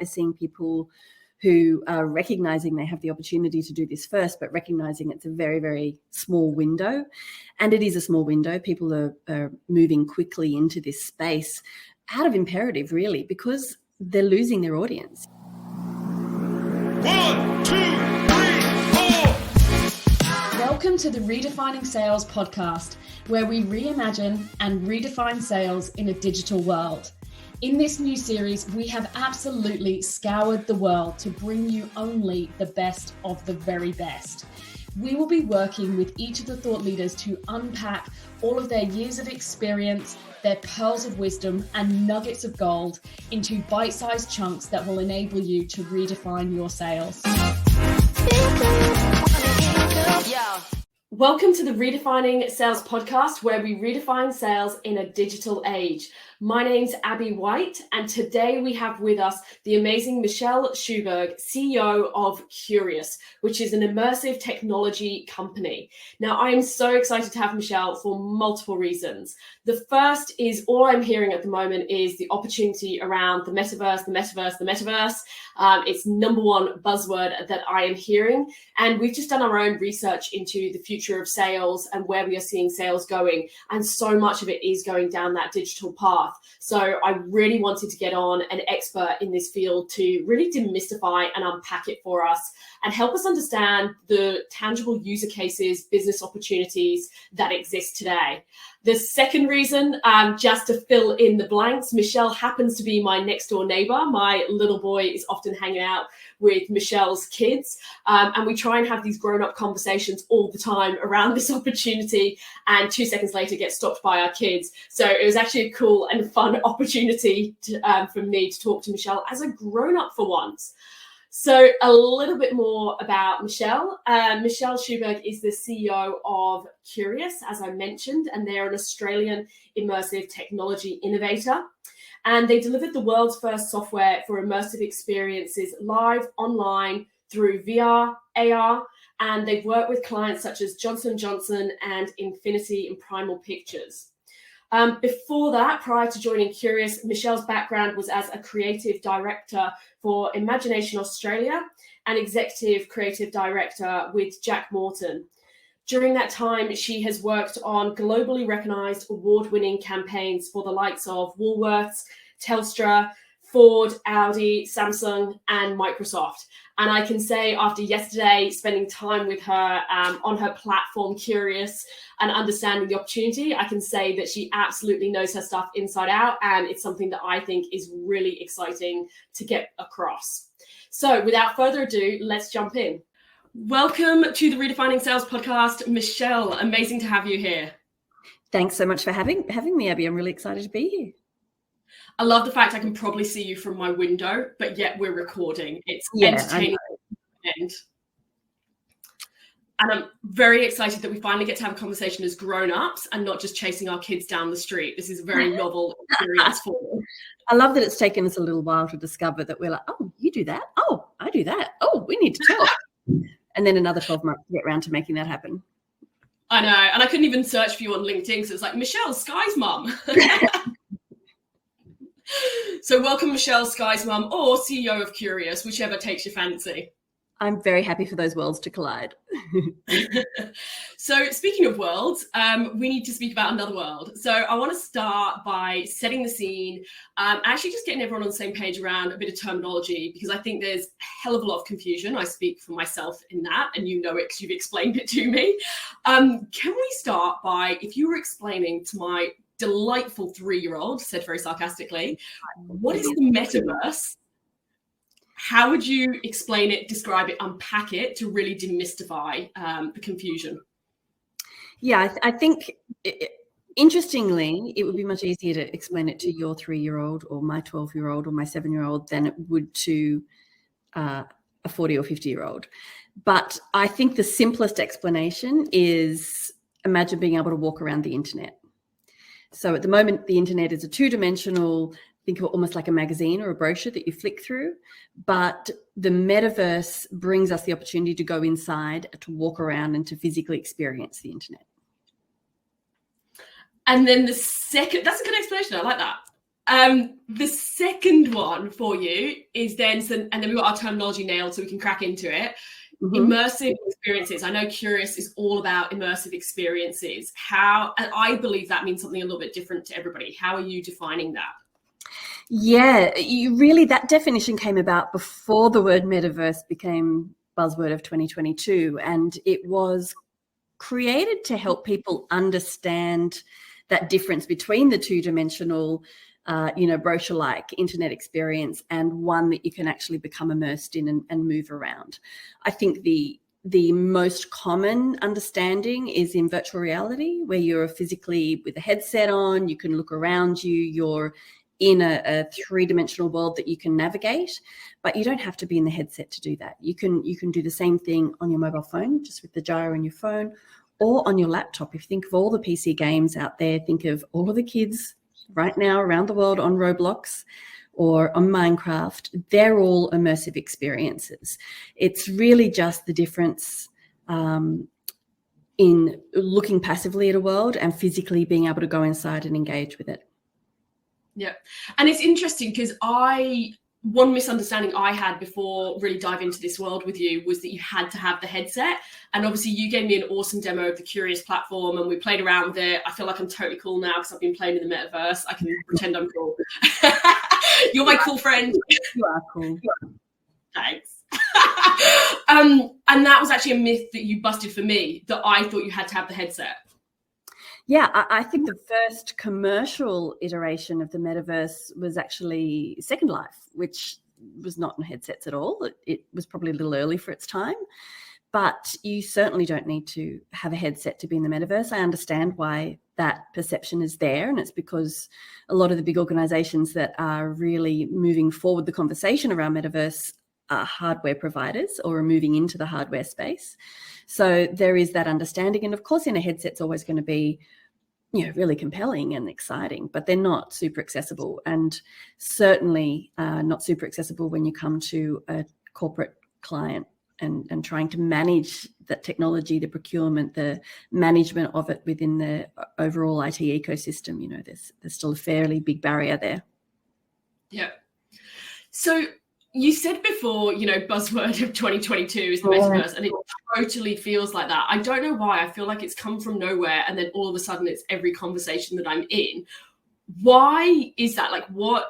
we're seeing people who are recognizing they have the opportunity to do this first, but recognizing it's a very, very small window. And it is a small window. People are moving quickly into this space out of imperative, really, because they're losing their audience. 1, 2, 3, 4. Welcome to the Redefining Sales podcast, where we reimagine and redefine sales in a digital world. In this new series, we have absolutely scoured the world to bring you only the best of the very best. We will be working with each of the thought leaders to unpack all of their years of experience, their pearls of wisdom and nuggets of gold into bite-sized chunks that will enable you to redefine your sales. Welcome to the Redefining Sales podcast, where we redefine sales in a digital age. My name's Abby White, and today we have with us the amazing Michelle Schuberg, CEO of Curiious, which is an immersive technology company. Now, I am so excited to have Michelle for multiple reasons. The first is all I'm hearing at the moment is the opportunity around the metaverse, the metaverse, the metaverse. It's number one buzzword that I am hearing. And we've just done our own research into the future of sales and where we are seeing sales going. And so much of it is going down that digital path. So I really wanted to get on an expert in this field to really demystify and unpack it for us and help us understand the tangible user cases, business opportunities that exist today. The second reason, just to fill in the blanks, Michelle happens to be my next door neighbor. My little boy is often hanging out with Michelle's kids, and we try and have these grown-up conversations all the time around this opportunity, and 2 seconds later get stopped by our kids. So it was actually a cool and fun opportunity for me to talk to Michelle as a grown-up for once. So a little bit more about Michelle. Michelle Schuberg is the CEO of Curiious, as I mentioned, and they're an Australian immersive technology innovator. And they delivered the world's first software for immersive experiences live online through VR, AR, and they've worked with clients such as Johnson & Johnson and Infiniti and Primal Pictures. Before that, prior to joining Curiious, Michelle's background was as a creative director for Imagination Australia and executive creative director with Jack Morton. During that time, she has worked on globally recognized award-winning campaigns for the likes of Woolworths, Telstra, Ford, Audi, Samsung, and Microsoft. And I can say after yesterday, spending time with her on her platform, Curiious, and understanding the opportunity, I can say that she absolutely knows her stuff inside out. And it's something that I think is really exciting to get across. So without further ado, let's jump in. Welcome to the Redefining Sales podcast, Michelle. Amazing to have you here. Thanks so much for having me, Abby. I'm really excited to be here. I love the fact I can probably see you from my window, but yet we're recording. It's entertaining. And I'm very excited that we finally get to have a conversation as grown-ups and not just chasing our kids down the street. This is a very novel experience for me. I love that it's taken us a little while to discover that we're like, oh, you do that? Oh, I do that. Oh, we need to talk. And then another 12 months to get around to making that happen. I know. And I couldn't even search for you on LinkedIn because it's like, Michelle, Sky's mum. So welcome, Michelle, Sky's mum, or CEO of Curiious, whichever takes your fancy. I'm very happy for those worlds to collide. So speaking of worlds, we need to speak about another world. So I want to start by setting the scene, actually just getting everyone on the same page around a bit of terminology, because I think there's a hell of a lot of confusion. I speak for myself in that, and you know it because you've explained it to me. Can we start by, if you were explaining to my delightful 3-year-old, said very sarcastically, what is the metaverse? How would you explain it, describe it, unpack it to really demystify the confusion? Yeah, I think, interestingly, it would be much easier to explain it to your 3-year-old or my 12-year-old or my 7-year-old than it would to a 40 or 50-year-old. But I think the simplest explanation is imagine being able to walk around the internet. So at the moment, the internet is a two-dimensional, think of it almost like a magazine or a brochure that you flick through. But the metaverse brings us the opportunity to go inside, to walk around and to physically experience the internet. And then the second, that's a good explanation. I like that. The second one for you is then, and then we've got our terminology nailed so we can crack into it. Immersive experiences. I know Curiious is all about immersive experiences. And I believe that means something a little bit different to everybody. How are you defining that? Yeah, that definition came about before the word metaverse became buzzword of 2022, and it was created to help people understand that difference between the two-dimensional brochure-like internet experience and one that you can actually become immersed in and move around. I think the most common understanding is in virtual reality, where you're physically with a headset on, you can look around you, you're in a three-dimensional world that you can navigate, but you don't have to be in the headset to do that. You can do the same thing on your mobile phone, just with the gyro on your phone, or on your laptop. If you think of all the PC games out there, think of all of the kids right now around the world on Roblox or on Minecraft. They're all immersive experiences. It's really just the difference in looking passively at a world and physically being able to go inside and engage with it. Yeah. And it's interesting because one misunderstanding I had before really diving into this world with you was that you had to have the headset. And obviously you gave me an awesome demo of the Curiious platform and we played around with it. I feel like I'm totally cool now because I've been playing in the metaverse. I can pretend I'm cool. You're my cool friend. You are cool. Thanks. And that was actually a myth that you busted for me, that I thought you had to have the headset. Yeah, I think the first commercial iteration of the metaverse was actually Second Life, which was not in headsets at all. It was probably a little early for its time, but you certainly don't need to have a headset to be in the metaverse. I understand why that perception is there, and it's because a lot of the big organizations that are really moving forward the conversation around metaverse are hardware providers or are moving into the hardware space. So there is that understanding. And of course, in a headset's always going to be, really compelling and exciting, but they're not super accessible, and certainly not super accessible when you come to a corporate client and trying to manage that technology, the procurement, the management of it within the overall IT ecosystem. There's still a fairly big barrier there. Yeah. So you said before, buzzword of 2022 is the metaverse, and it totally feels like that. I don't know why. I feel like it's come from nowhere, and then all of a sudden it's every conversation that I'm in. Why is that?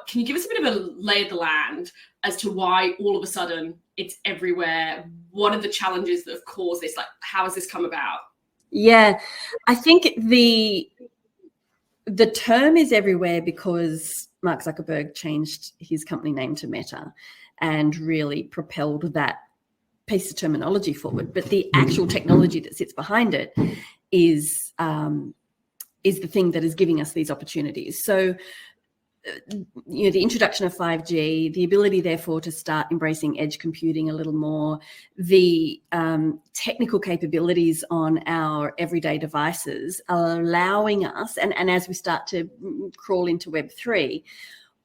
Can you give us a bit of a lay of the land as to why all of a sudden it's everywhere? What are the challenges that have caused this? How has this come about? Yeah, I think the term is everywhere because Mark Zuckerberg changed his company name to Meta and really propelled that piece of terminology forward. But the actual technology that sits behind it is the thing that is giving us these opportunities. So, the introduction of 5G, the ability, therefore, to start embracing edge computing a little more, the technical capabilities on our everyday devices are allowing us, and as we start to crawl into Web3,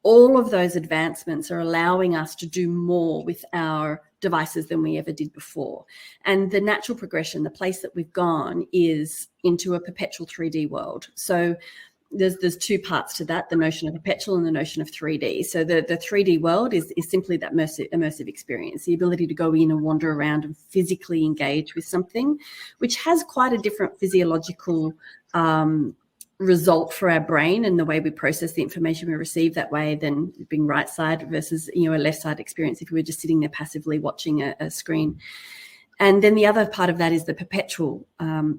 all of those advancements are allowing us to do more with our devices than we ever did before. And the natural progression, the place that we've gone, is into a perpetual 3D world. So there's two parts to that, the notion of perpetual and the notion of 3D. So the 3D world is simply that immersive experience, the ability to go in and wander around and physically engage with something, which has quite a different physiological result for our brain and the way we process the information we receive that way than being right side versus a left side experience if we were just sitting there passively watching a screen. And then the other part of that is the perpetual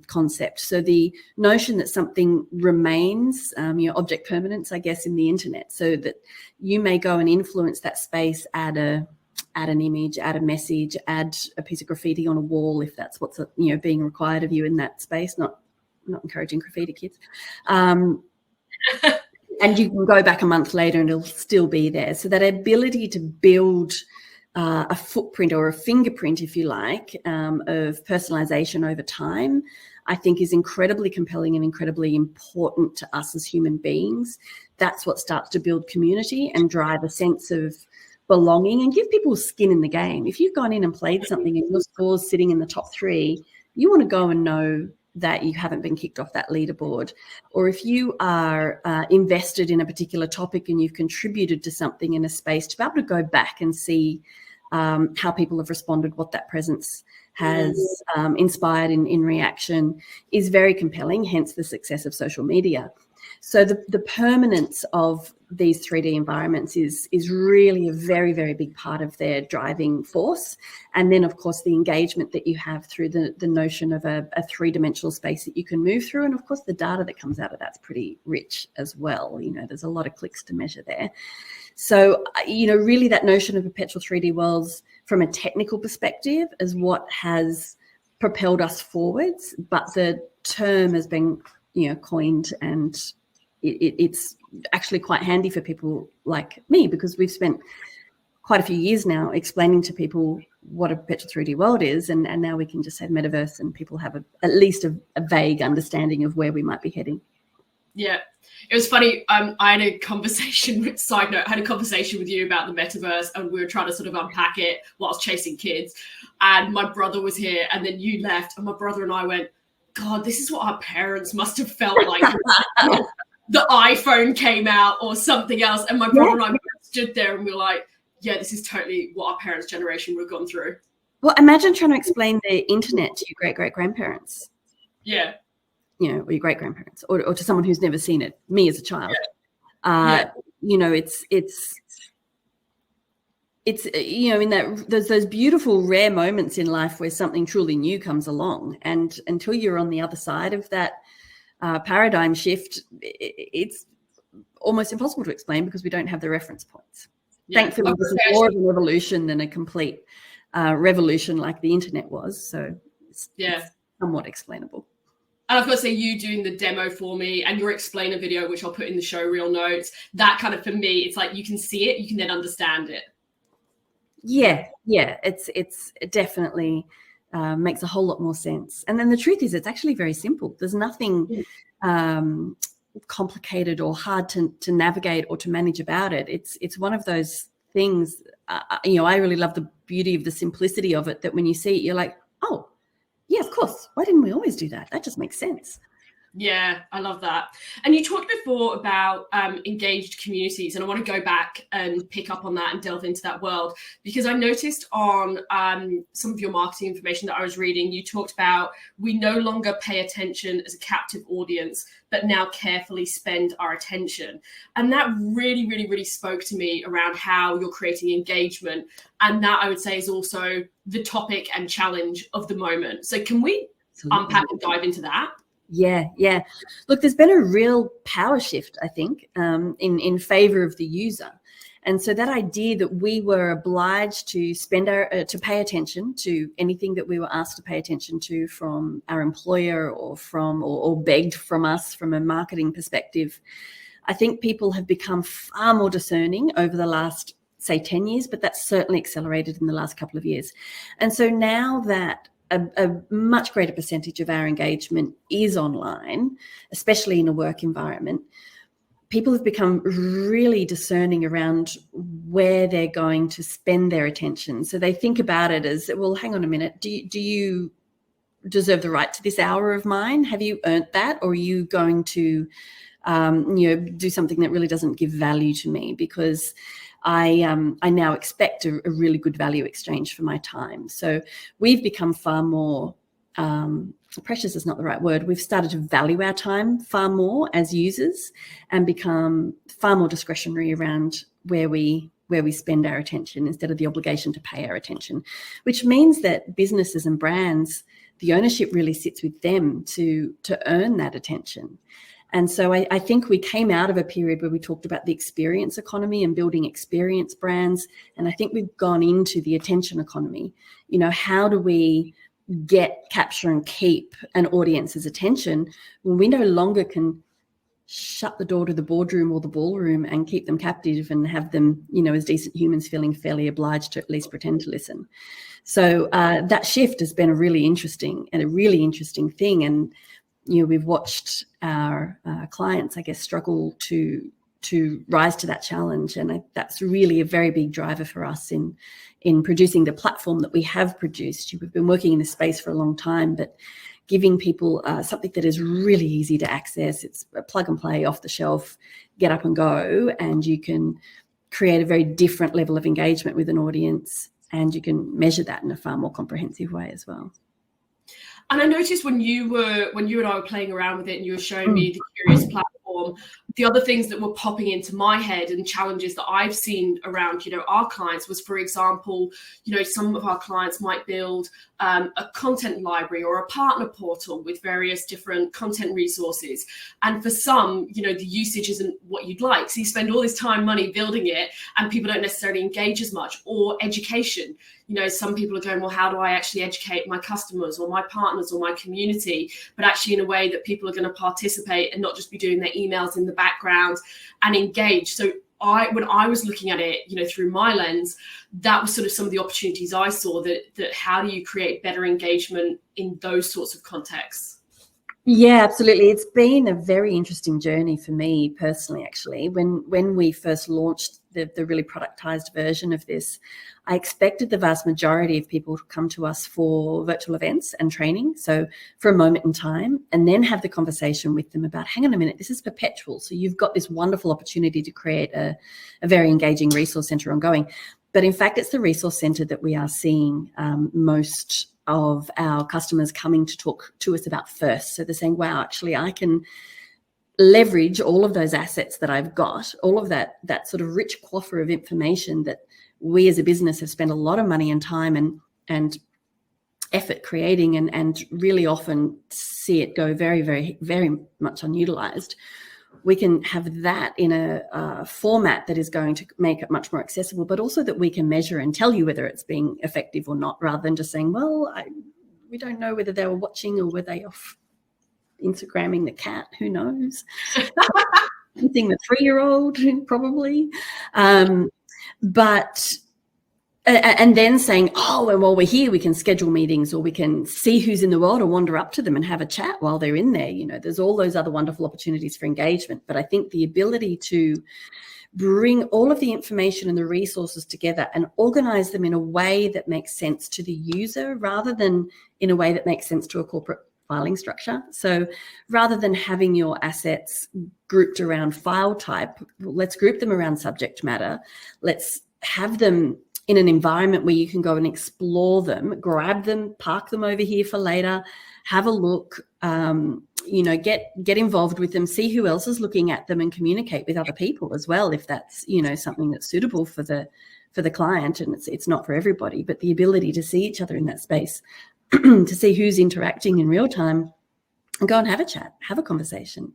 concept. So the notion that something remains, object permanence, I guess, in the internet, so that you may go and influence that space, add an image, add a message, add a piece of graffiti on a wall if that's what's being required of you in that space. Not encouraging graffiti, kids. And you can go back a month later and it'll still be there. So that ability to build a footprint or a fingerprint, if you like, of personalization over time, I think is incredibly compelling and incredibly important to us as human beings. That's what starts to build community and drive a sense of belonging and give people skin in the game. If you've gone in and played something and your score's sitting in the top 3, you want to go and know that you haven't been kicked off that leaderboard, or if you are invested in a particular topic and you've contributed to something in a space, to be able to go back and see how people have responded, what that presence has inspired in reaction, is very compelling, hence the success of social media. So the permanence of these 3D environments is really a very, very big part of their driving force. And then, of course, the engagement that you have through the notion of a three-dimensional space that you can move through. And, of course, the data that comes out of that's pretty rich as well. There's a lot of clicks to measure there. So, really that notion of perpetual 3D worlds from a technical perspective is what has propelled us forwards. But the term has been, coined, and it's actually quite handy for people like me, because we've spent quite a few years now explaining to people what a perpetual 3D world is, and now we can just say metaverse and people have at least a vague understanding of where we might be heading. Yeah, it was funny. I had a conversation with you about the metaverse, and we were trying to sort of unpack it whilst chasing kids, and my brother was here, and then you left, and my brother and I went, God, this is what our parents must have felt like. The iPhone came out or something else, and my brother and I stood there and we were like, yeah, this is totally what our parents' generation would have gone through. Well, imagine trying to explain the internet to your great-great-grandparents. Yeah. Or your great-grandparents, or to someone who's never seen it, me as a child. It's there's those beautiful rare moments in life where something truly new comes along, and until you're on the other side of that paradigm shift, it's almost impossible to explain because we don't have the reference points. Thankfully, this is more of an evolution than a complete revolution like the internet was. So it's somewhat explainable. And of course, you doing the demo for me and your explainer video, which I'll put in the show reel notes, that kind of, for me, it's like you can see it, you can then understand it. Yeah, it definitely makes a whole lot more sense. And then the truth is, it's actually very simple. There's nothing complicated or hard to navigate or to manage about it. It's one of those things. I really love the beauty of the simplicity of it, that when you see it, you're like, oh, yeah, of course. Why didn't we always do that? That just makes sense. Yeah, I love that. And you talked before about engaged communities, and I want to go back and pick up on that and delve into that world, because I noticed on some of your marketing information that I was reading, you talked about we no longer pay attention as a captive audience, but now carefully spend our attention. And that really, really, really spoke to me around how you're creating engagement. And that, I would say, is also the topic and challenge of the moment. So can we unpack and dive into that? Yeah. Look, there's been a real power shift, I think, in favor of the user. And so that idea that we were obliged to to pay attention to anything that we were asked to pay attention to from our employer or begged from us from a marketing perspective, I think people have become far more discerning over the last, say, 10 years, but that's certainly accelerated in the last couple of years. And so now that a much greater percentage of our engagement is online, especially in a work environment, people have become really discerning around where they're going to spend their attention. So they think about it as, well, hang on a minute, do you deserve the right to this hour of mine? Have you earned that? Or are you going to do something that really doesn't give value to me because I now expect a really good value exchange for my time. So we've become far more, precious is not the right word, we've started to value our time far more as users and become far more discretionary around where we spend our attention instead of the obligation to pay our attention, which means that businesses and brands, the ownership really sits with them to earn that attention. And so I think we came out of a period where we talked about the experience economy and building experience brands. And I think we've gone into the attention economy. How do we capture and keep an audience's attention when we no longer can shut the door to the boardroom or the ballroom and keep them captive and have them, as decent humans feeling fairly obliged to at least pretend to listen. So that shift has been a really interesting thing. And we've watched our clients, I guess, struggle to rise to that challenge, and that's really a very big driver for us in producing the platform that we have produced. We've been working in this space for a long time, but giving people something that is really easy to access. It's a plug and play, off the shelf, get up and go, and you can create a very different level of engagement with an audience, and you can measure that in a far more comprehensive way as well. And I noticed when you and I were playing around with it and you were showing me the Curiious platform, the other things that were popping into my head and challenges that I've seen around, our clients was, for example, some of our clients might build a content library or a partner portal with various different content resources. And for some, the usage isn't what you'd like. So you spend all this time, money building it, and people don't necessarily engage as much. Or education. Some people are going, well, how do I actually educate my customers or my partners or my community, but actually in a way that people are going to participate and not just be doing their emails in the background and engage. So when I was looking at it, through my lens, that was sort of some of the opportunities I saw, that how do you create better engagement in those sorts of contexts? Yeah, absolutely. It's been a very interesting journey for me personally, actually. When we first launched the really productized version of this, I expected the vast majority of people to come to us for virtual events and training, so for a moment in time, and then have the conversation with them about, hang on a minute, this is perpetual. So you've got this wonderful opportunity to create a very engaging resource center ongoing. But in fact, it's the resource center that we are seeing most of our customers coming to talk to us about first. So they're saying, wow, actually I can leverage all of those assets that I've got, all of that sort of rich quaffer of information that we as a business have spent a lot of money and time and effort creating, and really often see it go very, very, very much unutilized. We can have that in a format that is going to make it much more accessible, but also that we can measure and tell you whether it's being effective or not, rather than just saying, well, we don't know whether they were watching or were they off Instagramming the cat, who knows? Using the 3-year-old, probably. But and then saying, oh, and while we're here, we can schedule meetings, or we can see who's in the world or wander up to them and have a chat while they're in there. There's all those other wonderful opportunities for engagement. But I think the ability to bring all of the information and the resources together and organize them in a way that makes sense to the user, rather than in a way that makes sense to a corporate filing structure. So rather than having your assets grouped around file type, let's group them around subject matter. Let's have them in an environment where you can go and explore them, grab them, park them over here for later, have a look, get involved with them, see who else is looking at them, and communicate with other people as well, if that's, something that's suitable for the client. And it's not for everybody, but the ability to see each other in that space, to see who's interacting in real time, and go and have a chat, have a conversation.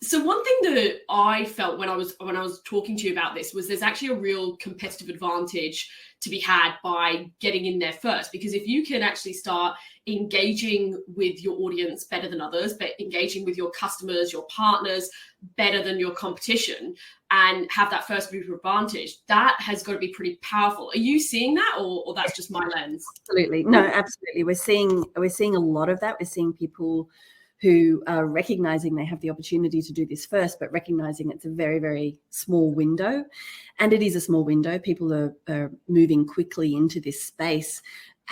So one thing that I felt when I was talking to you about this was there's actually a real competitive advantage to be had by getting in there first, because if you can actually start engaging with your audience better than others, but engaging with your customers, your partners better than your competition, and have that first mover advantage, that has got to be pretty powerful. Are you seeing that, or that's just my lens? Absolutely. No, absolutely. We're seeing a lot of that. We're seeing people who are recognizing they have the opportunity to do this first, but recognizing it's a very, very small window. And it is a small window. People are moving quickly into this space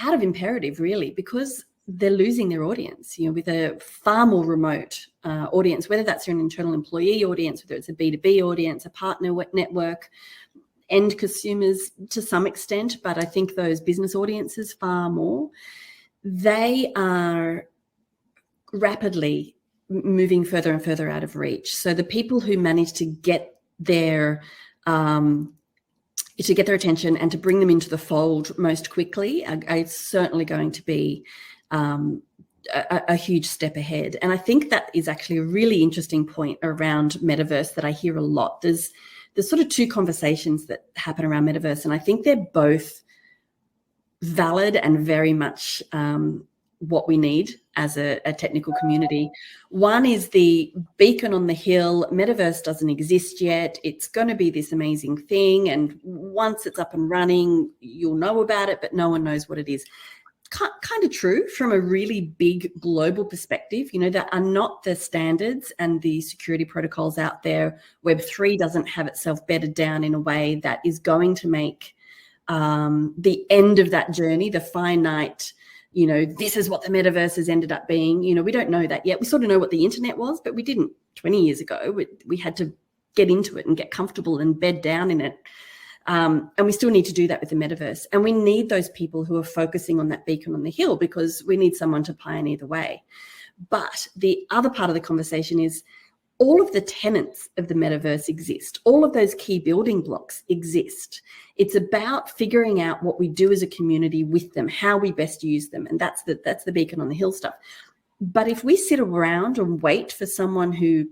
out of imperative, really, because they're losing their audience, with a far more remote audience, whether that's an internal employee audience, whether it's a B2B audience, a partner network, end consumers to some extent. But I think those business audiences far more, they are rapidly moving further and further out of reach. So the people who manage to get their attention and to bring them into the fold most quickly are certainly going to be a huge step ahead. And I think that is actually a really interesting point around Metaverse that I hear a lot. There's sort of two conversations that happen around Metaverse, and I think they're both valid and very much what we need as a technical community. One is the beacon on the hill. Metaverse doesn't exist yet. It's going to be this amazing thing, and once it's up and running, you'll know about it, but no one knows what it is. Kind of true from a really big global perspective. There are not the standards and the security protocols out there. Web3 doesn't have itself bedded down in a way that is going to make the end of that journey, the finite this is what the metaverse has ended up being. We don't know that yet. We sort of know what the internet was, but we didn't 20 years ago. We had to get into it and get comfortable and bed down in it. And we still need to do that with the metaverse. And we need those people who are focusing on that beacon on the hill, because we need someone to pioneer the way. But the other part of the conversation is all of the tenets of the metaverse exist. All of those key building blocks exist. It's about figuring out what we do as a community with them, how we best use them. And that's the beacon on the hill stuff. But if we sit around and wait for someone who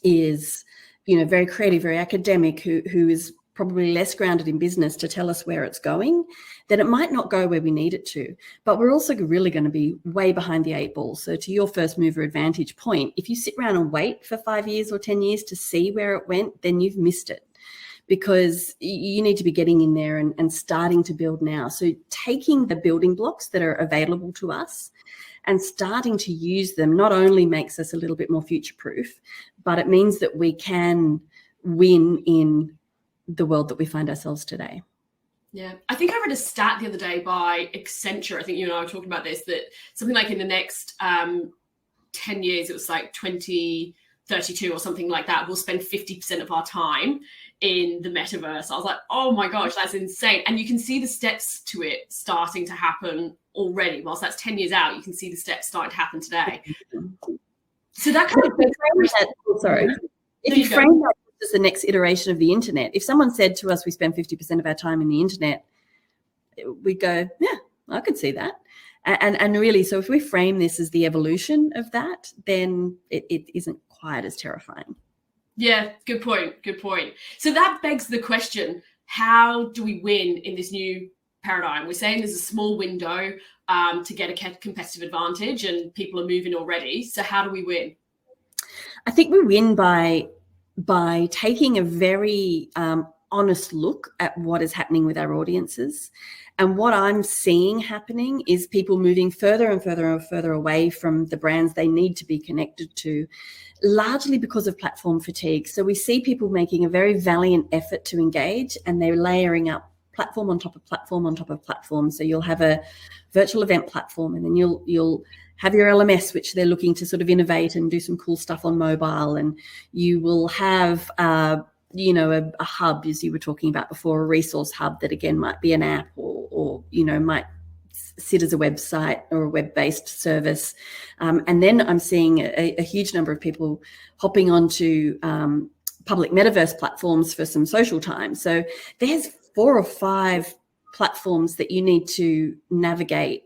is, very creative, very academic, who is probably less grounded in business to tell us where it's going, then it might not go where we need it to. But we're also really going to be way behind the 8 ball. So to your first mover advantage point, if you sit around and wait for 5 years or 10 years to see where it went, then you've missed it, because you need to be getting in there and starting to build now. So taking the building blocks that are available to us and starting to use them not only makes us a little bit more future-proof, but it means that we can win in the world that we find ourselves today. Yeah, I think I read a stat the other day by Accenture. I think you and I were talking about this, that something like in the next 10 years, it was like 2032 or something like that, we'll spend 50% of our time in the metaverse. I was like, oh my gosh, that's insane. And you can see the steps to it starting to happen already. Whilst that's 10 years out, you can see the steps starting to happen today. So that kind of... Sorry. If you frame that as the next iteration of the internet, if someone said to us we spend 50% of our time in the internet, we'd go, yeah, I could see that. And really, so if we frame this as the evolution of that, then it isn't quite as terrifying. Yeah, good point. So that begs the question, how do we win in this new paradigm? We're saying there's a small window to get a competitive advantage, and people are moving already. So how do we win? I think we win by taking a very honest look at what is happening with our audiences. And what I'm seeing happening is people moving further and further and further away from the brands they need to be connected to, largely because of platform fatigue. So we see people making a very valiant effort to engage, and they're layering up platform on top of platform on top of platform. So you'll have a virtual event platform, and then you'll have your LMS, which they're looking to sort of innovate and do some cool stuff on mobile. And you will have, a hub, as you were talking about before, a resource hub that again might be an app or might sit as a website or a web-based service. And then I'm seeing a huge number of people hopping onto public metaverse platforms for some social time. So there's 4 or 5 platforms that you need to navigate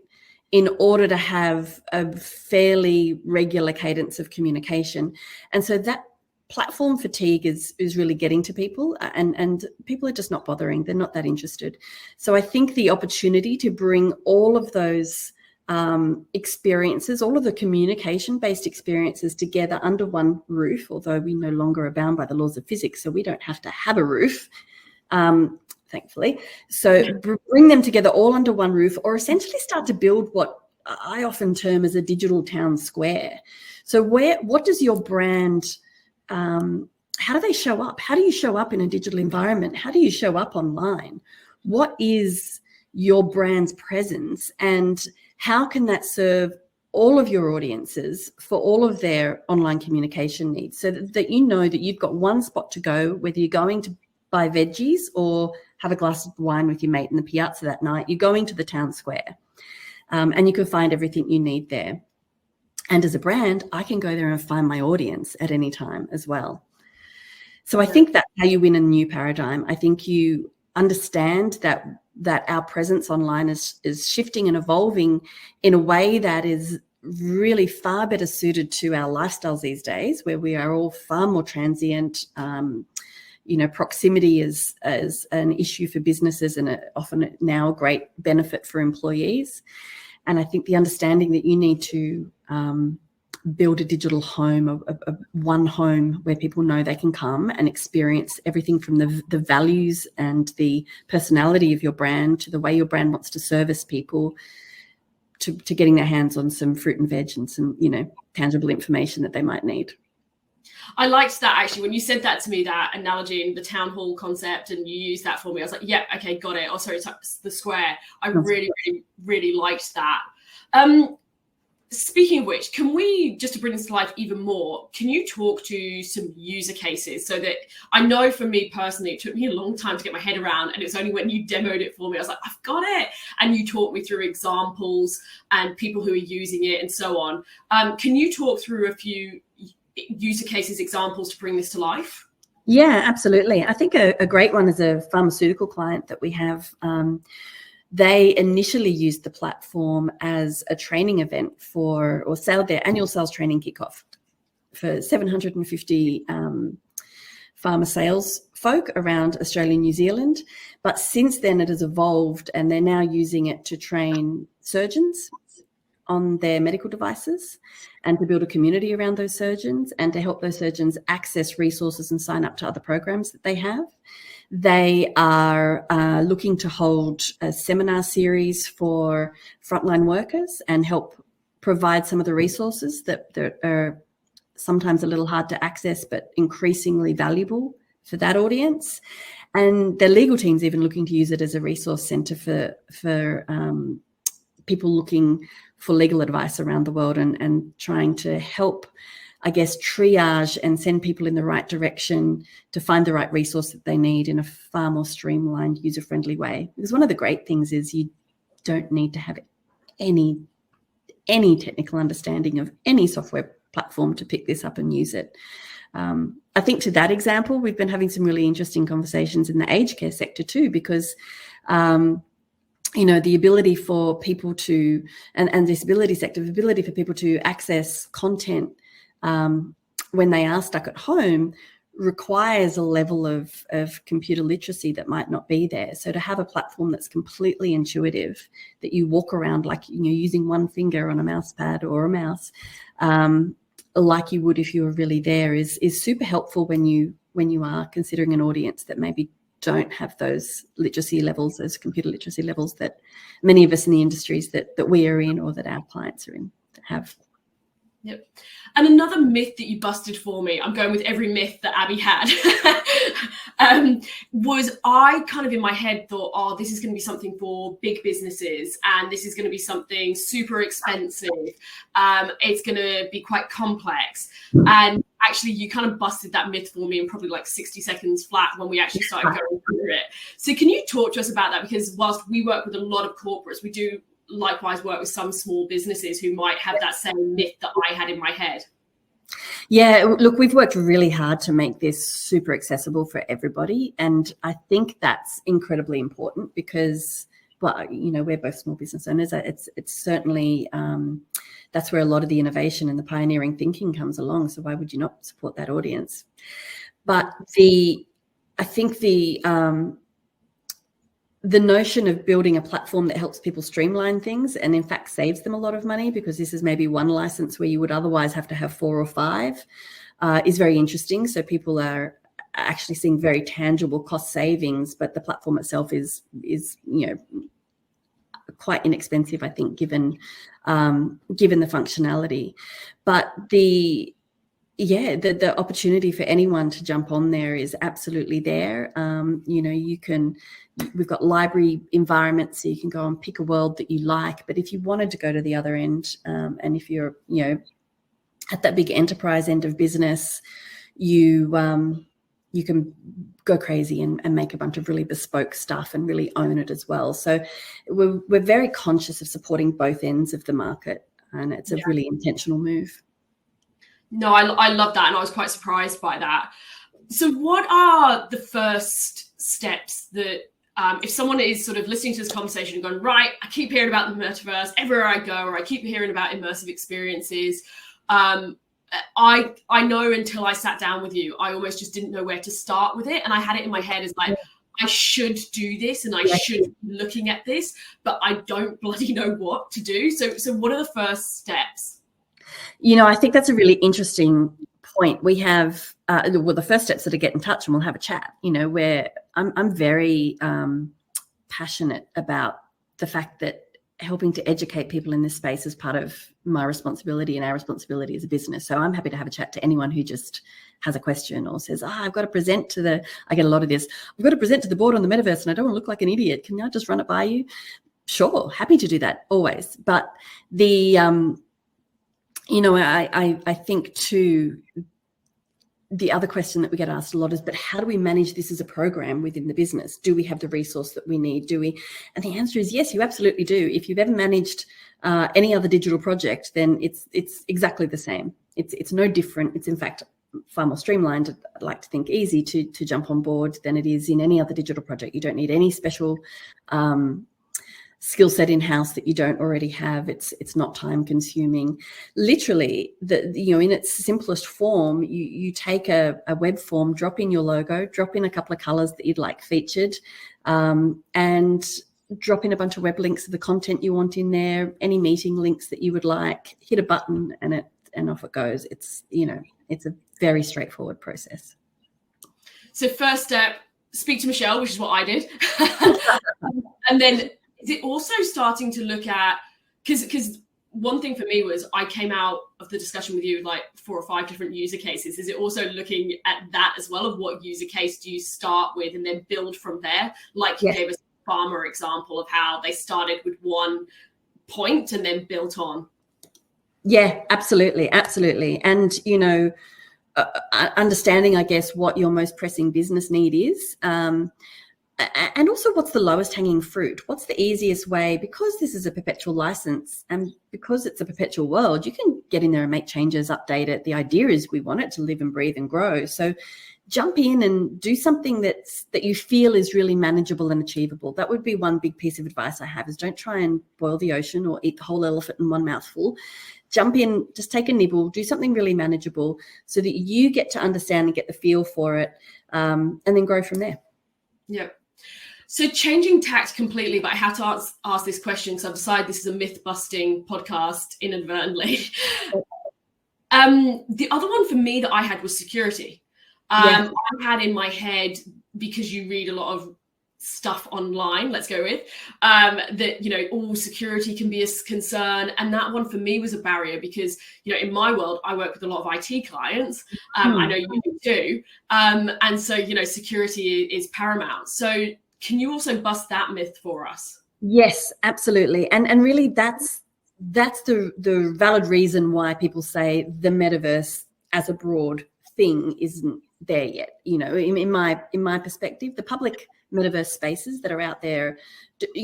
in order to have a fairly regular cadence of communication. And so that platform fatigue is really getting to people, and people are just not bothering. They're not that interested. So I think the opportunity to bring all of those experiences, all of the communication-based experiences together under one roof, although we no longer are bound by the laws of physics, so we don't have to have a roof, thankfully. So bring them together all under one roof, or essentially start to build what I often term as a digital town square. So what does your brand, how do they show up? How do you show up in a digital environment? How do you show up online? What is your brand's presence, and how can that serve all of your audiences for all of their online communication needs, so that you know that you've got one spot to go, whether you're going to buy veggies or have a glass of wine with your mate in the piazza that night, you're going to the town square, and you can find everything you need there. And as a brand, I can go there and find my audience at any time as well. So I think that's how you win a new paradigm. I think you understand that our presence online is shifting and evolving in a way that is really far better suited to our lifestyles these days, where we are all far more transient. Proximity is an issue for businesses, and often now a great benefit for employees. And I think the understanding that you need to build a digital home, a one home where people know they can come and experience everything from the values and the personality of your brand to the way your brand wants to service people, to getting their hands on some fruit and veg and some, tangible information that they might need. I liked that actually. When you said that to me, that analogy and the town hall concept, and you used that for me, I was like, yeah, okay, got it. Oh, sorry, it's the square. I really, really, really liked that. Speaking of which, can we, just to bring this to life even more, can you talk to some user cases? So that, I know for me personally, it took me a long time to get my head around, and it's only when you demoed it for me, I was like, I've got it. And you talked me through examples and people who are using it and so on. Can you talk through a few user cases, examples to bring this to life? Yeah, absolutely. I think a great one is a pharmaceutical client that we have. They initially used the platform as a training event or their annual sales training kickoff for 750 pharma sales folk around Australia and New Zealand. But since then it has evolved, and they're now using it to train surgeons on their medical devices and to build a community around those surgeons and to help those surgeons access resources and sign up to other programs that they have. They are looking to hold a seminar series for frontline workers and help provide some of the resources that are sometimes a little hard to access, but increasingly valuable for that audience. And their legal team's even looking to use it as a resource centre for people looking for legal advice around the world and trying to help, I guess, triage and send people in the right direction to find the right resource that they need in a far more streamlined, user-friendly way. Because one of the great things is you don't need to have any technical understanding of any software platform to pick this up and use it. I think to that example, we've been having some really interesting conversations in the aged care sector too, because the ability for people to, and disability sector, the ability for people to access content when they are stuck at home requires a level of computer literacy that might not be there. So to have a platform that's completely intuitive, that you walk around like using one finger on a mouse pad or a mouse, like you would if you were really there, is super helpful when you are considering an audience that maybe don't have those literacy levels, those computer literacy levels that many of us in the industries that we are in or that our clients are in have. Yep. And another myth that you busted for me, I'm going with every myth that Abby had, was I kind of in my head thought, oh, this is going to be something for big businesses and this is going to be something super expensive. It's going to be quite complex. And actually, you kind of busted that myth for me in probably like 60 seconds flat when we actually started going through it. So can you talk to us about that? Because whilst we work with a lot of corporates, we do likewise work with some small businesses who might have that same myth that I had in my head. Yeah, look, we've worked really hard to make this super accessible for everybody. And I think that's incredibly important because, well, we're both small business owners. It's certainly, that's where a lot of the innovation and the pioneering thinking comes along. So why would you not support that audience? But I think the notion of building a platform that helps people streamline things and in fact saves them a lot of money, because this is maybe one license where you would otherwise have to have 4 or 5, is very interesting. So people are actually seeing very tangible cost savings, but the platform itself is quite inexpensive, I think, given the functionality. But the opportunity for anyone to jump on there is absolutely there. We've got library environments, so you can go and pick a world that you like. But if you wanted to go to the other end, and if you're, at that big enterprise end of business, you can go crazy and make a bunch of really bespoke stuff and really own it as well. So we're very conscious of supporting both ends of the market, and it's a really intentional move. No, I love that, and I was quite surprised by that. So what are the first steps that, if someone is sort of listening to this conversation and going, right, I keep hearing about the metaverse everywhere I go, or I keep hearing about immersive experiences. I know until I sat down with you, I almost just didn't know where to start with it. And I had it in my head as like, I should do this and I should be looking at this, but I don't bloody know what to do. So what are the first steps? I think that's a really interesting point. We have, the first steps are to get in touch and we'll have a chat, where I'm very passionate about the fact that helping to educate people in this space is part of my responsibility and our responsibility as a business. So I'm happy to have a chat to anyone who just has a question or says, I've got to present to I get a lot of this, I've got to present to the board on the metaverse and I don't want to look like an idiot. Can I just run it by you? Sure, happy to do that, always. But I think too, the other question that we get asked a lot is, but how do we manage this as a program within the business? Do we have the resource that we need? And the answer is yes, you absolutely do. If you've ever managed any other digital project, then it's exactly the same. It's no different. It's in fact far more streamlined. I'd like to think easy to jump on board than it is in any other digital project. You don't need any special skill set in-house that you don't already have. It's not time consuming. Literally, in its simplest form, you take a web form, drop in your logo, drop in a couple of colors that you'd like featured, and drop in a bunch of web links of the content you want in there, any meeting links that you would like, hit a button and off it goes. It's a very straightforward process. So first step, speak to Michelle, which is what I did. And then is it also starting to look at, because one thing for me was I came out of the discussion with you with like 4 or 5 different user cases. Is it also looking at that as well, of what user case do you start with and then build from there? Like you gave us a farmer example of how they started with one point and then built on. Yeah, absolutely. And, understanding, I guess, what your most pressing business need is, and also what's the lowest hanging fruit? What's the easiest way? Because this is a perpetual license and because it's a perpetual world, you can get in there and make changes, update it. The idea is we want it to live and breathe and grow. So jump in and do something that you feel is really manageable and achievable. That would be one big piece of advice I have, is don't try and boil the ocean or eat the whole elephant in one mouthful. Jump in, just take a nibble, do something really manageable so that you get to understand and get the feel for it, and then grow from there. Yeah. So changing tact completely, but I have to ask this question because I've decided this is a myth-busting podcast inadvertently. The other one for me that I had was security. I had in my head, because you read a lot of stuff online, let's go with, that, all security can be a concern. And that one for me was a barrier because, in my world, I work with a lot of IT clients. I know you do too. And so, security is paramount. So can you also bust that myth for us? Yes, absolutely. And really that's the valid reason why people say the metaverse as a broad thing isn't there yet. In my perspective, the public metaverse spaces that are out there,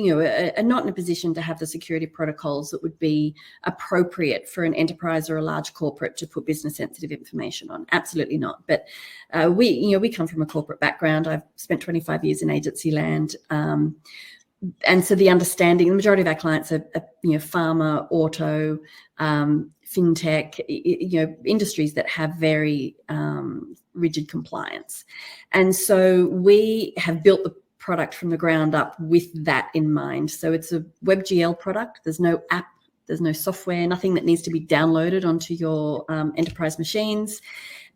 are not in a position to have the security protocols that would be appropriate for an enterprise or a large corporate to put business sensitive information on. Absolutely not. But we come from a corporate background. I've spent 25 years in agency land. And so the majority of our clients are pharma, auto, fintech, industries that have very rigid compliance. And so we have built the product from the ground up with that in mind. So it's a WebGL product. There's no app, there's no software, nothing that needs to be downloaded onto your enterprise machines.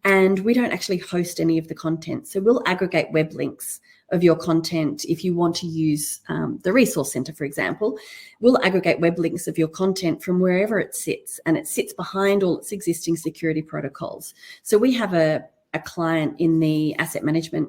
And we don't actually host any of the content. So we'll aggregate web links of your content. If you want to use the resource center, for example, we'll aggregate web links of your content from wherever it sits, and it sits behind all its existing security protocols. So we have a client in the asset management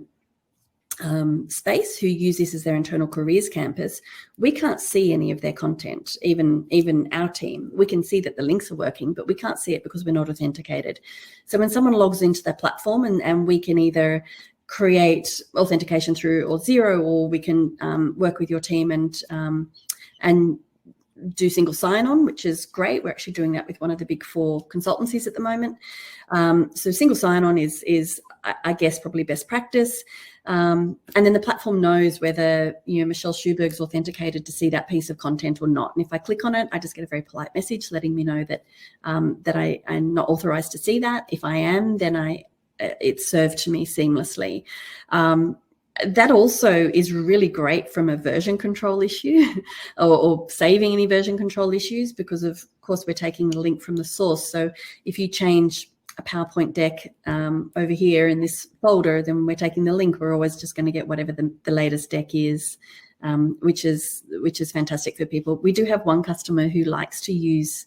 space who use this as their internal careers campus. We can't see any of their content, even our team. We can see that the links are working, but we can't see it because we're not authenticated. So when someone logs into their platform and we can either create authentication through Auth0, or we can work with your team and do single sign-on, which is great. We're actually doing that with one of the big 4 consultancies at the moment. So single sign-on is I guess probably best practice. And then the platform knows whether Michelle Schuberg's authenticated to see that piece of content or not. And if I click on it, I just get a very polite message letting me know that I'm not authorized to see that. If I am, then it's served to me seamlessly. That also is really great from a version control issue or saving any version control issues, because of course we're taking the link from the source. So if you change a PowerPoint deck over here in this folder, then we're taking the link. We're always just going to get whatever the latest deck is which is fantastic for people. We do have one customer who likes to use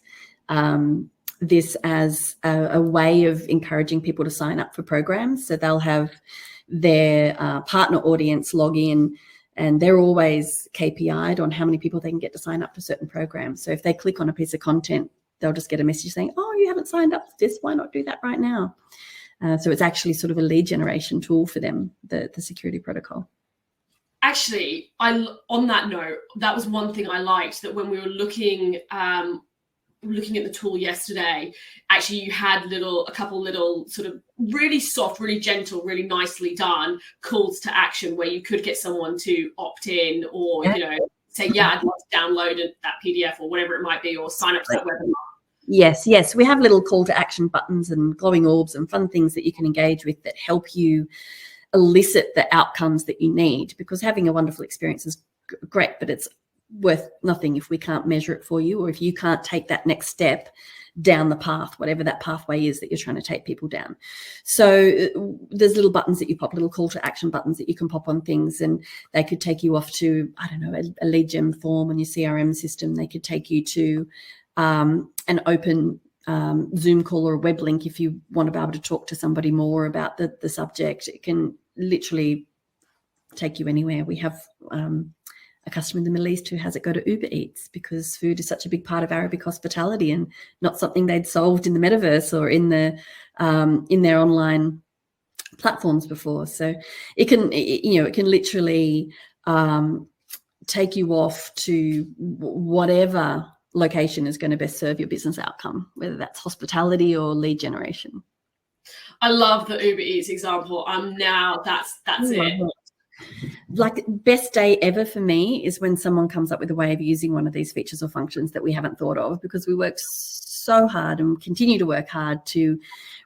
this as a way of encouraging people to sign up for programs. So they'll have their partner audience log in, and they're always KPI'd on how many people they can get to sign up for certain programs. So if they click on a piece of content, they'll just get a message saying, oh, you haven't signed up for this, why not do that right now? So it's actually sort of a lead generation tool for them, the security protocol. Actually, on that note, that was one thing I liked, that when we were looking at the tool yesterday, actually you had a couple little sort of really soft, really gentle, really nicely done calls to action where you could get someone to opt in, or say, yeah, I'd like to download that PDF or whatever it might be, or sign up to that webinar. Yes. We have little call to action buttons and glowing orbs and fun things that you can engage with that help you elicit the outcomes that you need, because having a wonderful experience is great, but it's worth nothing if we can't measure it for you, or if you can't take that next step down the path, whatever that pathway is that you're trying to take people down. So there's little buttons that you pop, little call to action buttons that you can pop on things, and they could take you off to, I don't know, a lead gen form on your CRM system. They could take you to an open Zoom call or a web link if you want to be able to talk to somebody more about the subject. It can literally take you anywhere. We have a customer in the Middle East who has it go to Uber Eats, because food is such a big part of Arabic hospitality and not something they'd solved in the Metaverse or in their online platforms before. So it can literally take you off to whatever location is going to best serve your business outcome, whether that's hospitality or lead generation. I love the Uber Eats example. That's it. Like, best day ever for me is when someone comes up with a way of using one of these features or functions that we haven't thought of, because we work so hard and continue to work hard to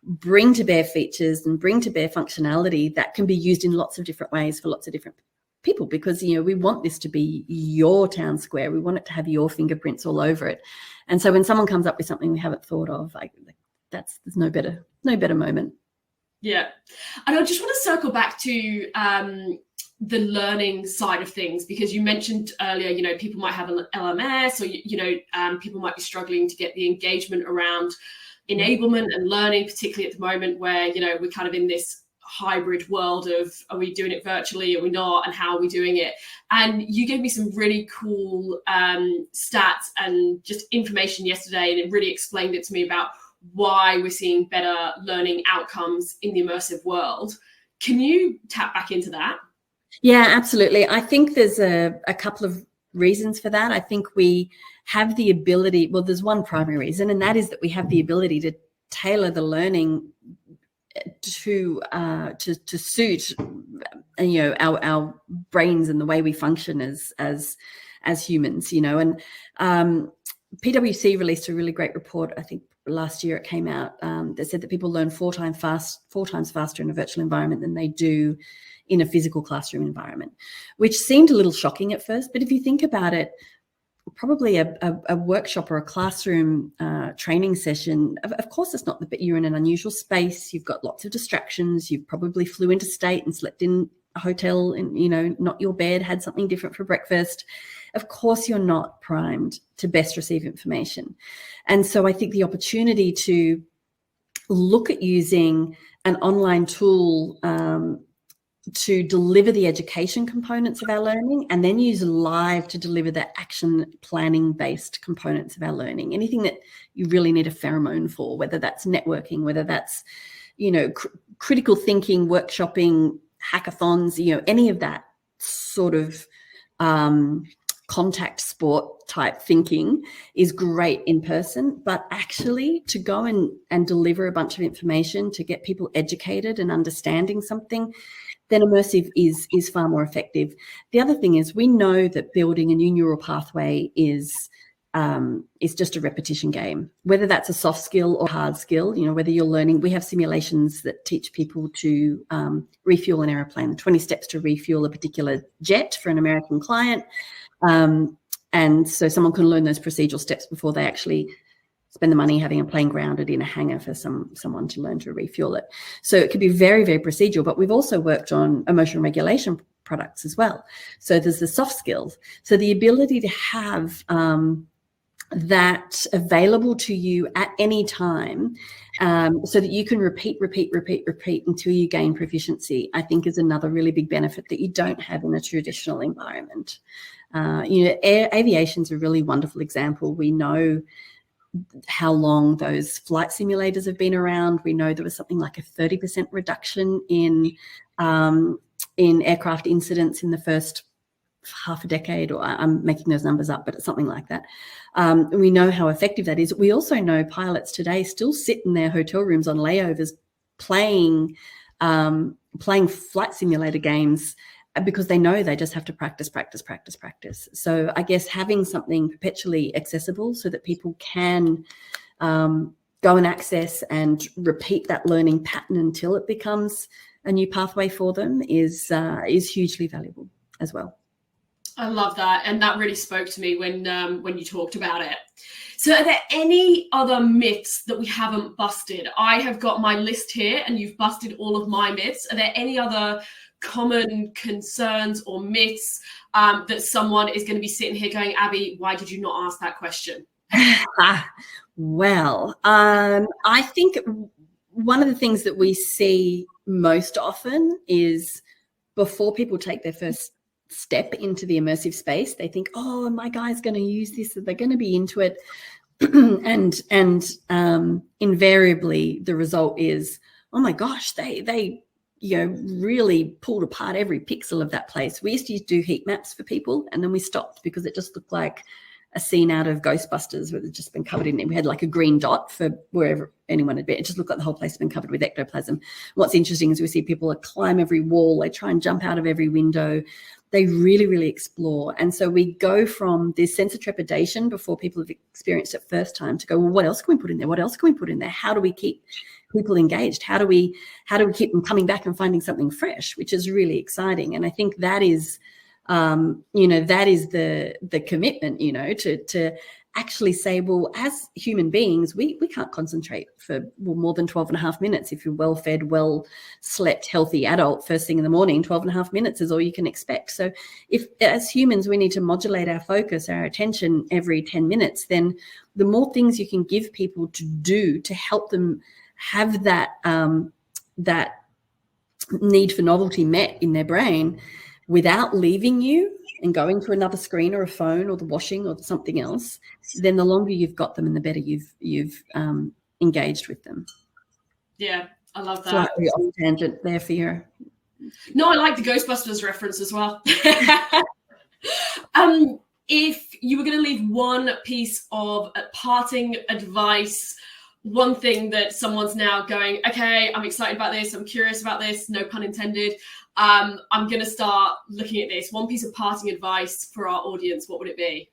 bring to bear features and bring to bear functionality that can be used in lots of different ways for lots of different people, because we want this to be your town square. We want it to have your fingerprints all over it. And so when someone comes up with something we haven't thought of, there's no better moment. Yeah. And I just want to circle back to the learning side of things, because you mentioned earlier, people might have an LMS, or people might be struggling to get the engagement around enablement and learning, particularly at the moment where we're kind of in this hybrid world of, are we doing it virtually, are we not, and how are we doing it? And you gave me some really cool stats and just information yesterday, and it really explained it to me about why we're seeing better learning outcomes in the immersive world. Can you tap back into that? Yeah, absolutely. I think there's a couple of reasons for that. I think we have the ability, well, there's one primary reason, and that is that we have the ability to tailor the learning to suit our brains and the way we function as humans, and PwC released a really great report, I think last year it came out, that said that people learn four times faster in a virtual environment than they do in a physical classroom environment, which seemed a little shocking at first. But if you think about it, probably a workshop or a classroom training session, of course it's not, but you're in an unusual space, you've got lots of distractions, you probably flew interstate and slept in a hotel and, not your bed, had something different for breakfast. Of course you're not primed to best receive information. And so I think the opportunity to look at using an online tool to deliver the education components of our learning, and then use live to deliver the action planning based components of our learning. Anything that you really need a pheromone for, whether that's networking, whether that's, critical thinking, workshopping, hackathons, any of that sort of contact sport type thinking is great in person, but actually to go and deliver a bunch of information to get people educated and understanding something, then immersive is far more effective. The other thing is, we know that building a new neural pathway is just a repetition game, whether that's a soft skill or hard skill, whether you're learning. We have simulations that teach people to refuel an airplane, 20 steps to refuel a particular jet for an American client. And so someone can learn those procedural steps before they actually spend the money having a plane grounded in a hangar for someone to learn to refuel it. So it could be very, very procedural, but we've also worked on emotion regulation products as well. So there's the soft skills. So the ability to have that available to you at any time, so that you can repeat until you gain proficiency, I think is another really big benefit that you don't have in a traditional environment. Aviation's a really wonderful example. We know how long those flight simulators have been around. We know there was something like a 30% reduction in aircraft incidents in the first half a decade, or I'm making those numbers up, but it's something like that. We know how effective that is. We also know pilots today still sit in their hotel rooms on layovers playing flight simulator games, because they know they just have to practice. So I guess having something perpetually accessible so that people can go and access and repeat that learning pattern until it becomes a new pathway for them is hugely valuable as well. I love that, and that really spoke to me when you talked about it. So are there any other myths that we haven't busted? I have got my list here, and you've busted all of my myths. Are there any other common concerns or myths that someone is going to be sitting here going, Abby, why did you not ask that question? Well, I think one of the things that we see most often is before people take their first step into the immersive space, they think, oh, my guy's going to use this, they're going to be into it. and invariably the result is, oh my gosh, they really pulled apart every pixel of that place. We used to do heat maps for people, and then we stopped because it just looked like a scene out of Ghostbusters where it had just been covered in it. We had like a green dot for wherever anyone had been. It just looked like the whole place had been covered with ectoplasm. What's interesting is we see people climb every wall, they try and jump out of every window. They really explore. And so we go from this sense of trepidation before people have experienced it first time to go, well, what else can we put in there? What else can we put in there? How do we keep people engaged? How do we keep them coming back and finding something fresh, which is really exciting. And I think that is, that is the commitment, to actually say, well, as human beings, we can't concentrate for more than 12 and a half minutes. If you're well-fed, well-slept, healthy adult, first thing in the morning, 12 and a half minutes is all you can expect. So if as humans, we need to modulate our focus, our attention every 10 minutes, then the more things you can give people to do to help them have that need for novelty met in their brain without leaving you and going to another screen or a phone or the washing or something else, then the longer you've got them and the better you've engaged with them. Yeah, I love that. Slightly off tangent there for you. No, I like the Ghostbusters reference as well. If you were going to leave one piece of parting advice, one thing that someone's now going, okay, I'm excited about this, I'm curious about this, no pun intended, I'm going to start looking at this. One piece of parting advice for our audience, what would it be?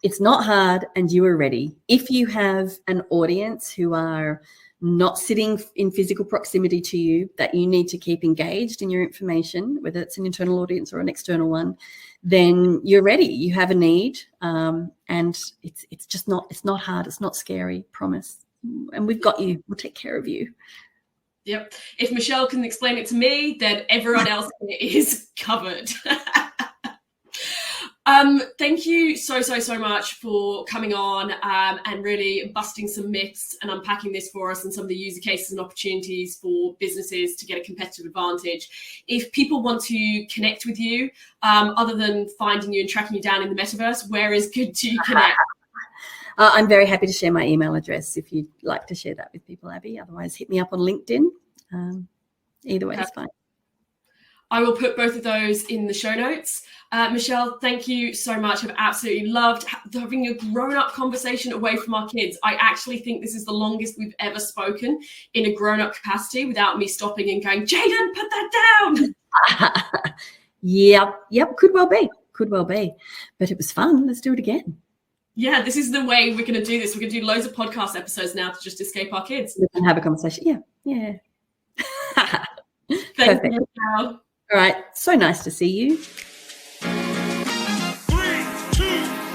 It's not hard and you are ready. If you have an audience who are not sitting in physical proximity to you, that you need to keep engaged in your information, whether it's an internal audience or an external one, then you're ready. You have a need, and it's not hard. It's not scary, promise. And we've got you. We'll take care of you. Yep. If Michelle can explain it to me, then everyone else is covered. Thank you so much for coming on and really busting some myths and unpacking this for us and some of the user cases and opportunities for businesses to get a competitive advantage. If people want to connect with you, other than finding you and tracking you down in the metaverse, where is good to connect? I'm very happy to share my email address if you'd like to share that with people, Abby. Otherwise, hit me up on LinkedIn. Either way is fine. I will put both of those in the show notes. Michelle, thank you so much. I've absolutely loved having a grown-up conversation away from our kids. I actually think this is the longest we've ever spoken in a grown-up capacity without me stopping and going, Jaden, put that down. Yep, could well be. But it was fun. Let's do it again. Yeah, this is the way we're going to do this. We're going to do loads of podcast episodes now to just escape our kids. We can have a conversation. Yeah. Thank you, Michelle. All right. So nice to see you. 3, 2,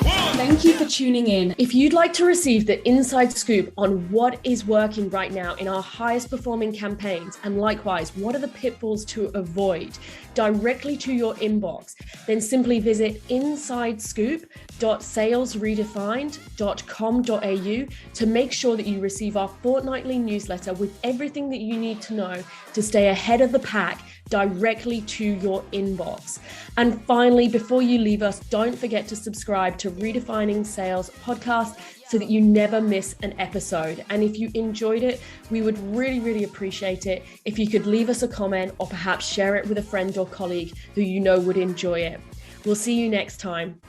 1. Thank you for tuning in. If you'd like to receive the inside scoop on what is working right now in our highest performing campaigns, and likewise, what are the pitfalls to avoid directly to your inbox, then simply visit insidescoop.salesredefined.com.au to make sure that you receive our fortnightly newsletter with everything that you need to know to stay ahead of the pack directly to your inbox. And finally, before you leave us, don't forget to subscribe to Redefining Sales podcast so that you never miss an episode. And if you enjoyed it, we would really, really appreciate it if you could leave us a comment or perhaps share it with a friend or colleague who you know would enjoy it. We'll see you next time.